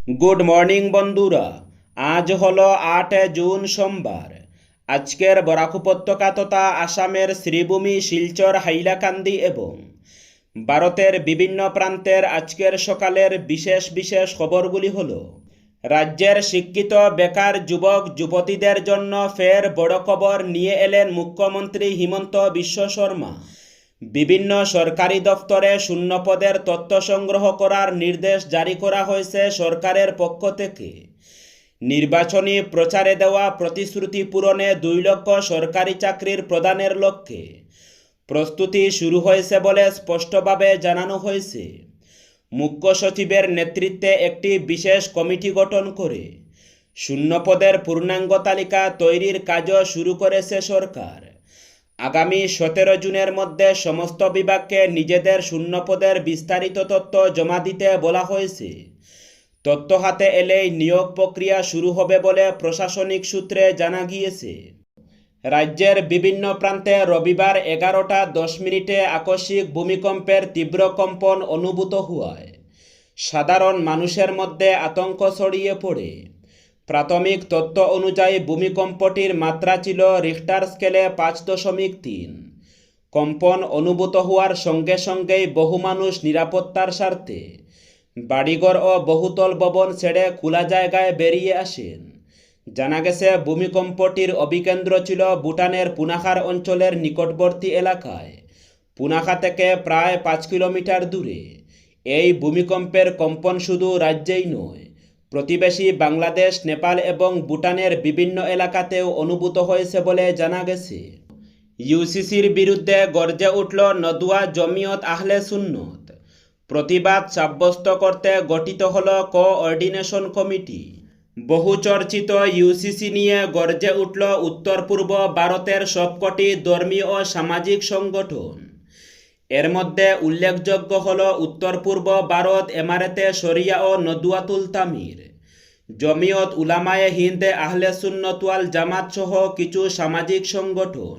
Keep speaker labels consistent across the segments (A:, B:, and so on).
A: Good morning বন্ধুরা। আজ হলো 8 জুন সোমবার। আজকের বরাক উপত্যকা তথা আসামের শ্রীভূমি, শিলচর, হাইলাকান্দি এবং ভারতের বিভিন্ন প্রান্তের আজকের সকালের বিশেষ বিশেষ খবরগুলি হলো: রাজ্যের শিক্ষিত বেকার যুবক যুবতীদের জন্য ফের বড় খবর নিয়ে এলেন মুখ্যমন্ত্রী হিমন্ত বিশ্ব শর্মা। বিভিন্ন সরকারি দফতরে শূন্যপদের তথ্য সংগ্রহ করার নির্দেশ জারি করা হয়েছে সরকারের পক্ষ থেকে। নির্বাচনী প্রচারে দেওয়া প্রতিশ্রুতি পূরণে 2 লক্ষ সরকারি চাকরির প্রদানের লক্ষ্যে প্রস্তুতি শুরু হয়েছে বলে স্পষ্টভাবে জানানো হয়েছে। মুখ্য সচিবের নেতৃত্বে একটি বিশেষ কমিটি গঠন করে শূন্যপদের পূর্ণাঙ্গ তালিকা তৈরির কাজও শুরু করেছে সরকার। আগামী 17 জুনের মধ্যে সমস্ত বিভাগকে নিজেদের শূন্যপদের বিস্তারিত তথ্য জমা দিতে বলা হয়েছে। তথ্য হাতে এলেই নিয়োগ প্রক্রিয়া শুরু হবে বলে প্রশাসনিক সূত্রে জানা গিয়েছে। রাজ্যের বিভিন্ন প্রান্তে রবিবার 11টা 10 মিনিটে আকস্মিক ভূমিকম্পের তীব্র কম্পন অনুভূত হওয়ায় সাধারণ মানুষের মধ্যে আতঙ্ক ছড়িয়ে পড়ে। প্রাথমিক তথ্য অনুযায়ী ভূমিকম্পটির মাত্রা ছিল রিখটার স্কেলে 5.3। কম্পন অনুভূত হওয়ার সঙ্গে সঙ্গেই বহু মানুষ নিরাপত্তার স্বার্থে বাড়িঘর ও বহুতল ভবন ছেড়ে খোলা জায়গায় বেরিয়ে আসেন। জানা গেছে, ভূমিকম্পটির অভিকেন্দ্র ছিল ভুটানের পুনাখার অঞ্চলের নিকটবর্তী এলাকায়, পুনাখা থেকে প্রায় 5 কিলোমিটার দূরে। এই ভূমিকম্পের কম্পন শুধু রাজ্যেই নয়, প্রতিবেশী বাংলাদেশ, নেপাল এবং ভুটানের বিভিন্ন এলাকাতেও অনুভূত হয়েছে বলে জানা গেছে। ইউসিসির বিরুদ্ধে গর্জে উঠল নদুয়া জমিয়ত আহলে সুন্নত। প্রতিবাদ সাব্যস্ত করতে গঠিত হল কোঅর্ডিনেশন কমিটি। বহু চর্চিত ইউসিসি নিয়ে গর্জে উঠল উত্তর পূর্ব ভারতের সবকটি ধর্মীয় ও সামাজিক সংগঠন। এর মধ্যে উল্লেখযোগ্য হল উত্তর পূর্ব ভারত এমারেতে শরিয়া ও নদুয়াতুল তামির, জমিয়ত উলামায়ে হিন্দ, আহলে সুন্নত ওয়াল জামাত সহ কিছু সামাজিক সংগঠন।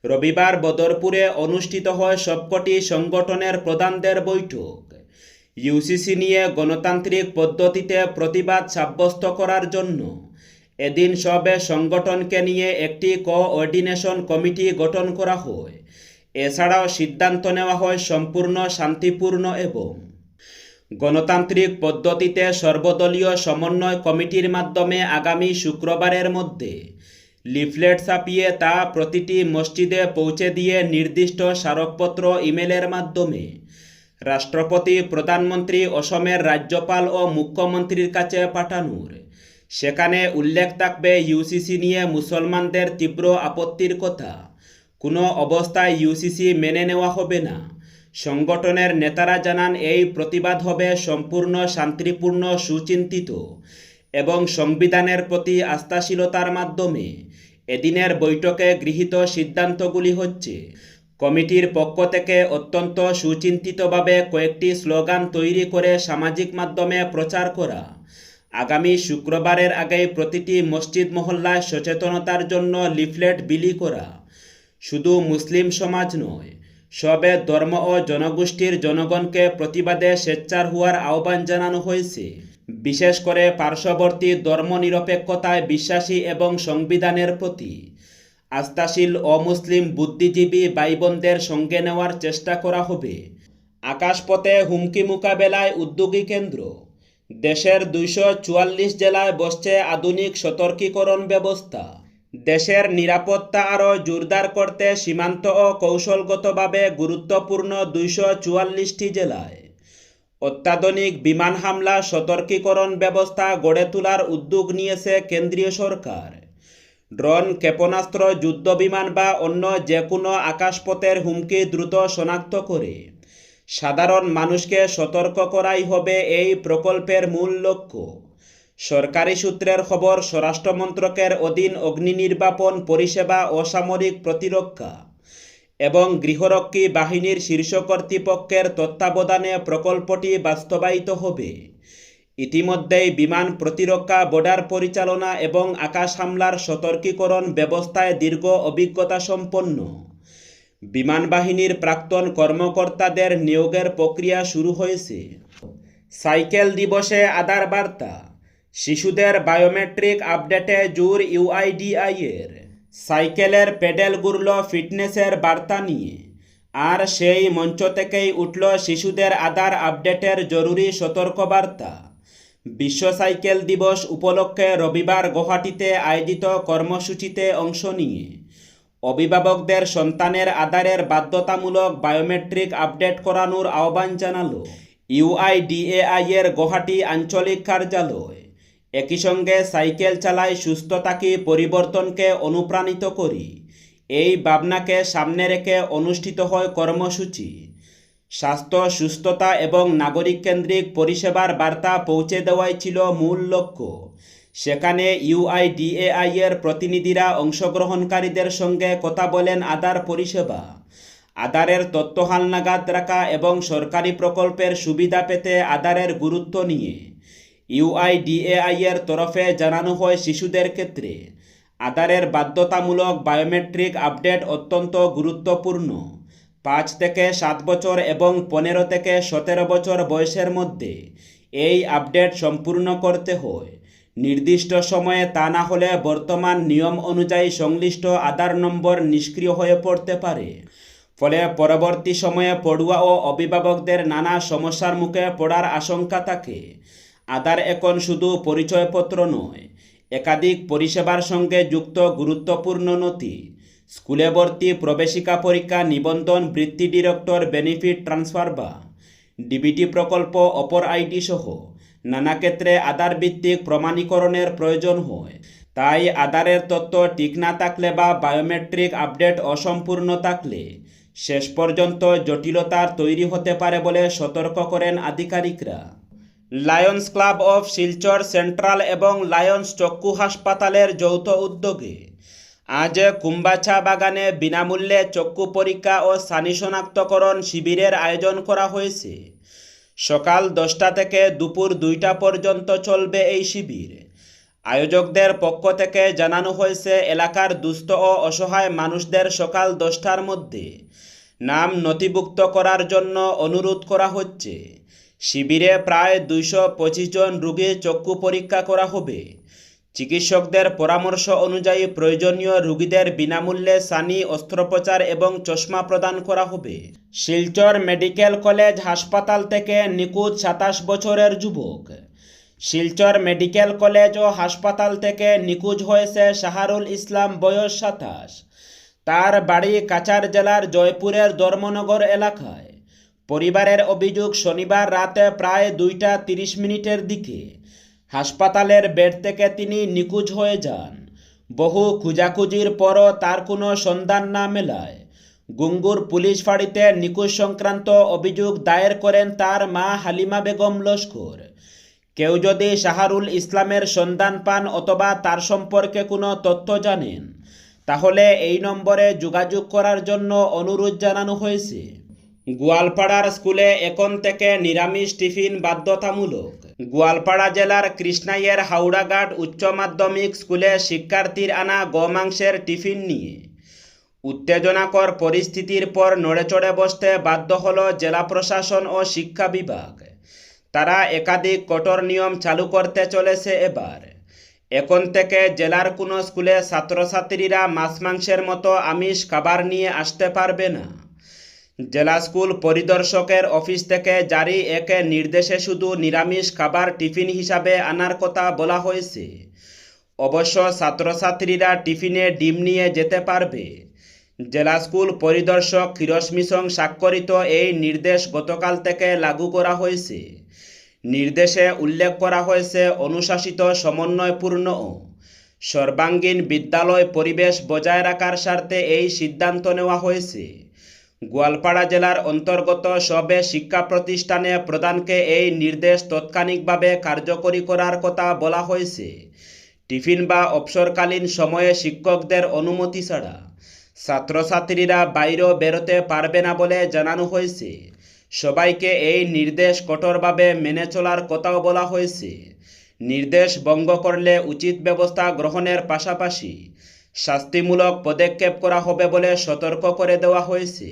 A: রবিবার বদরপুরে অনুষ্ঠিত হয় সবকটি সংগঠনের প্রধানদের বৈঠক। ইউসিসি নিয়ে গণতান্ত্রিক পদ্ধতিতে প্রতিবাদ সাব্যস্ত করার জন্য এদিন সবে সংগঠনকে নিয়ে একটি কোঅর্ডিনেশন কমিটি গঠন করা হয়। এছাড়াও সিদ্ধান্ত নেওয়া হয় সম্পূর্ণ শান্তিপূর্ণ এবং গণতান্ত্রিক পদ্ধতিতে সর্বদলীয় সমন্বয় কমিটির মাধ্যমে আগামী শুক্রবারের মধ্যে লিফলেট ছাপিয়ে তা প্রতিটি মসজিদে পৌঁছে দিয়ে নির্দিষ্ট স্মারকপত্র ইমেলের মাধ্যমে রাষ্ট্রপতি, প্রধানমন্ত্রী, অসমের রাজ্যপাল ও মুখ্যমন্ত্রীর কাছে পাঠানোর। সেখানে উল্লেখ থাকবে ইউসিসি নিয়ে মুসলমানদের তীব্র আপত্তির কথা। কোনো অবস্থায় ইউসিসি মেনে নেওয়া হবে না। সংগঠনের নেতারা জানান, এই প্রতিবাদ হবে সম্পূর্ণ শান্তিপূর্ণ, সুচিন্তিত এবং সংবিধানের প্রতি আস্থাশীলতার মাধ্যমে। এদিনের বৈঠকে গৃহীত সিদ্ধান্তগুলি হচ্ছে: কমিটির পক্ষ থেকে অত্যন্ত সুচিন্তিতভাবে কয়েকটি স্লোগান তৈরি করে সামাজিক মাধ্যমে প্রচার করা, আগামী শুক্রবারের আগেই প্রতিটি মসজিদ মহল্লায় সচেতনতার জন্য লিফলেট বিলি করা, শুধু মুসলিম সমাজ নয়, সবে ধর্ম ও জনগোষ্ঠীর জনগণকে প্রতিবাদে সোচ্চার হওয়ার আহ্বান জানানো হয়েছে। বিশেষ করে পার্শ্ববর্তী ধর্মনিরপেক্ষতায় বিশ্বাসী এবং সংবিধানের প্রতি আস্থাশীল অমুসলিম বুদ্ধিজীবী ভাইবোনদের সঙ্গে নেওয়ার চেষ্টা করা হবে। আকাশপথে হুমকি মোকাবেলায় উদ্যোগী কেন্দ্র। দেশের 244 জেলায় বসছে আধুনিক সতর্কীকরণ ব্যবস্থা। দেশের নিরাপত্তা আরও জোরদার করতে সীমান্ত ও কৌশলগতভাবে গুরুত্বপূর্ণ 244টি জেলায় অত্যাধুনিক বিমান হামলা সতর্কীকরণ ব্যবস্থা গড়ে তোলার উদ্যোগ নিয়েছে কেন্দ্রীয় সরকার। ড্রোন, ক্ষেপণাস্ত্র, যুদ্ধবিমান বা অন্য যে কোনো আকাশপথের হুমকি দ্রুত শনাক্ত করে সাধারণ মানুষকে সতর্ক করাই হবে এই প্রকল্পের মূল লক্ষ্য। সরকারি সূত্রের খবর, স্বরাষ্ট্রমন্ত্রকের অধীন অগ্নি নির্বাপন পরিষেবা, অসামরিক প্রতিরক্ষা এবং গৃহরক্ষী বাহিনীর শীর্ষ কর্তৃপক্ষের তত্ত্বাবধানে প্রকল্পটি বাস্তবায়িত হবে। ইতিমধ্যেই বিমান প্রতিরক্ষা, বর্ডার পরিচালনা এবং আকাশ হামলার সতর্কীকরণ ব্যবস্থায় দীর্ঘ অভিজ্ঞতা সম্পন্ন বিমান বাহিনীর প্রাক্তন কর্মকর্তাদের নিয়োগের প্রক্রিয়া শুরু হয়েছে। সাইকেল দিবসে আদার বার্তা, শিশুদের বায়োমেট্রিক আপডেটে জোর ইউআইডিআই এর। সাইকেলের পেডেল ঘুরল ফিটনেসের বার্তা নিয়ে, আর সেই মঞ্চ থেকেই উঠল শিশুদের আধার আপডেটের জরুরি সতর্কবার্তা। বিশ্ব সাইকেল দিবস উপলক্ষে রবিবার গুয়াহাটিতে আয়োজিত কর্মসূচিতে অংশ নিয়ে অভিভাবকদের সন্তানের আধারের বাধ্যতামূলক বায়োমেট্রিক আপডেট করানোর আহ্বান জানালো ইউআইডিএআই এর গুয়াহাটি আঞ্চলিক কার্যালয়। একই সঙ্গে সাইকেল চালাই সুস্থ থাকি, পরিবর্তনকে অনুপ্রাণিত করি, এই ভাবনাকে সামনে রেখে অনুষ্ঠিত হয় কর্মসূচি। স্বাস্থ্য, সুস্থতা এবং নাগরিক কেন্দ্রিক পরিষেবার বার্তা পৌঁছে দেওয়াই ছিল মূল লক্ষ্য। সেখানে ইউআইডিএআই এর প্রতিনিধিরা অংশগ্রহণকারীদের সঙ্গে কথা বলেন আধার পরিষেবা, আধারের তথ্য হালনাগাদ রাখা এবং সরকারি প্রকল্পের সুবিধা পেতে আধারের গুরুত্ব নিয়ে। ইউআইডিএআই এর তরফে জানানো হয়, শিশুদের ক্ষেত্রে আধারের বাধ্যতামূলক বায়োমেট্রিক আপডেট অত্যন্ত গুরুত্বপূর্ণ। 5 থেকে 7 বছর এবং 15 থেকে 17 বছর বয়সের মধ্যে এই আপডেট সম্পূর্ণ করতে হয় নির্দিষ্ট সময়ে, তা না হলে বর্তমান নিয়ম অনুযায়ী সংশ্লিষ্ট আধার নম্বর নিষ্ক্রিয় হয়ে পড়তে পারে। ফলে পরবর্তী সময়ে পড়ুয়া ও অভিভাবকদের নানা সমস্যার মুখে পড়ার আশঙ্কা থাকে। আধার এখন শুধু পরিচয়পত্র নয়, একাধিক পরিষেবার সঙ্গে যুক্ত গুরুত্বপূর্ণ নথি। স্কুলে ভর্তি, প্রবেশিকা পরীক্ষা, নিবন্ধন, বৃত্তি, ডিরেক্টর, বেনিফিট ট্রান্সফার বা ডিবিটি প্রকল্প, অপর আইডি সহ নানা ক্ষেত্রে আধার ভিত্তিক প্রমাণীকরণের প্রয়োজন হয়। তাই আধারের তথ্য ঠিক না থাকলে বা বায়োমেট্রিক আপডেট অসম্পূর্ণ থাকলে শেষ পর্যন্ত জটিলতার তৈরি হতে পারে বলে সতর্ক করেন আধিকারিকরা। Lions club of Silchar central এবং লায়ন্স চক্ষু হাসপাতালের যৌথ উদ্যোগে আজ কুম্বাছা বাগানে বিনামূল্যে চক্ষু পরীক্ষা ও সানি শনাক্তকরণ শিবিরের আয়োজন করা হয়েছে। সকাল 10টা থেকে দুপুর 2টা পর্যন্ত চলবে এই শিবির। আয়োজকদের পক্ষ থেকে জানানো হয়েছে, এলাকার দুস্থ ও অসহায় মানুষদের সকাল 10টার মধ্যে নাম নথিভুক্ত করার জন্য অনুরোধ করা হচ্ছে। শিবিরে প্রায় 225 জন রোগীর চক্ষু পরীক্ষা করা হবে। চিকিৎসকদের পরামর্শ অনুযায়ী প্রয়োজনীয় রোগীদের বিনামূল্যে সানি, অস্ত্রোপচার এবং চশমা প্রদান করা হবে। শিলচর মেডিকেল কলেজ হাসপাতাল থেকে নিখোঁজ 27 বছরের যুবক। শিলচর মেডিকেল কলেজ ও হাসপাতাল থেকে নিখোঁজ হয়েছে শাহরুল ইসলাম, বয়স 27। তার বাড়ি কাছাড় জেলার জয়পুরের ধর্মনগর এলাকায়। পরিবারের অভিযোগ, শনিবার রাতে প্রায় 2টা 30 মিনিটের দিকে হাসপাতালের বেড থেকে তিনি নিখোঁজ হয়ে যান। বহু খোঁজাখুঁজির পরও তার কোনো সন্ধান না মেলায় গুঙ্গুর পুলিশ ফাঁড়িতে নিখোঁজ সংক্রান্ত অভিযোগ দায়ের করেন তার মা হালিমা বেগম লস্কর। কেউ যদি শাহরুল ইসলামের সন্ধান পান অথবা তার সম্পর্কে কোনো তথ্য জানেন, তাহলে এই নম্বরে যোগাযোগ করার জন্য অনুরোধ জানানো হয়েছে। গোয়ালপাড়ার স্কুলে এখন থেকে নিরামিষ টিফিন বাধ্যতামূলক। গোয়ালপাড়া জেলার কৃষ্ণাইয়ের হাওড়াঘাট উচ্চ মাধ্যমিক স্কুলে শিক্ষার্থীর আনা গোমাংসের টিফিন নিয়ে উত্তেজনাকর পরিস্থিতির পর নড়েচড়ে বসতে বাধ্য হল জেলা প্রশাসন ও শিক্ষা বিভাগ। তারা একাধিক কঠোর নিয়ম চালু করতে চলেছে এবার। এখন থেকে জেলার কোনো স্কুলে ছাত্রছাত্রীরা মাছ মাংসের মতো আমিষ খাবার নিয়ে আসতে পারবে না। জেলা স্কুল পরিদর্শকের অফিস থেকে জারি এক নির্দেশে শুধু নিরামিষ খাবার টিফিন হিসাবে আনার কথা বলা হয়েছে। অবশ্য ছাত্রছাত্রীরা টিফিনে ডিম নিয়ে যেতে পারবে। জেলা স্কুল পরিদর্শক ক্ষীরোজ মিশং স্বাক্ষরিত এই নির্দেশ গতকাল থেকে লাগু করা হয়েছে। নির্দেশে উল্লেখ করা হয়েছে, অনুশাসিত, সমন্বয়পূর্ণ ও সর্বাঙ্গীন বিদ্যালয় পরিবেশ বজায় রাখার স্বার্থে এই সিদ্ধান্ত নেওয়া হয়েছে। গোয়ালপাড়া জেলার অন্তর্গত সব শিক্ষা প্রতিষ্ঠানে প্রধানকে এই নির্দেশ তাৎক্ষণিকভাবে কার্যকরী করার কথা বলা হয়েছে। টিফিন বা অবসরকালীন সময়ে শিক্ষকদের অনুমতি ছাড়া ছাত্রছাত্রীরা বাইরেও বেরোতে পারবে না বলে জানানো হয়েছে। সবাইকে এই নির্দেশ কঠোরভাবে মেনে চলার কথাও বলা হয়েছে। নির্দেশ ভঙ্গ করলে উচিত ব্যবস্থা গ্রহণের পাশাপাশি শাস্তিমূলক পদক্ষেপ করা হবে বলে সতর্ক করে দেওয়া হয়েছে।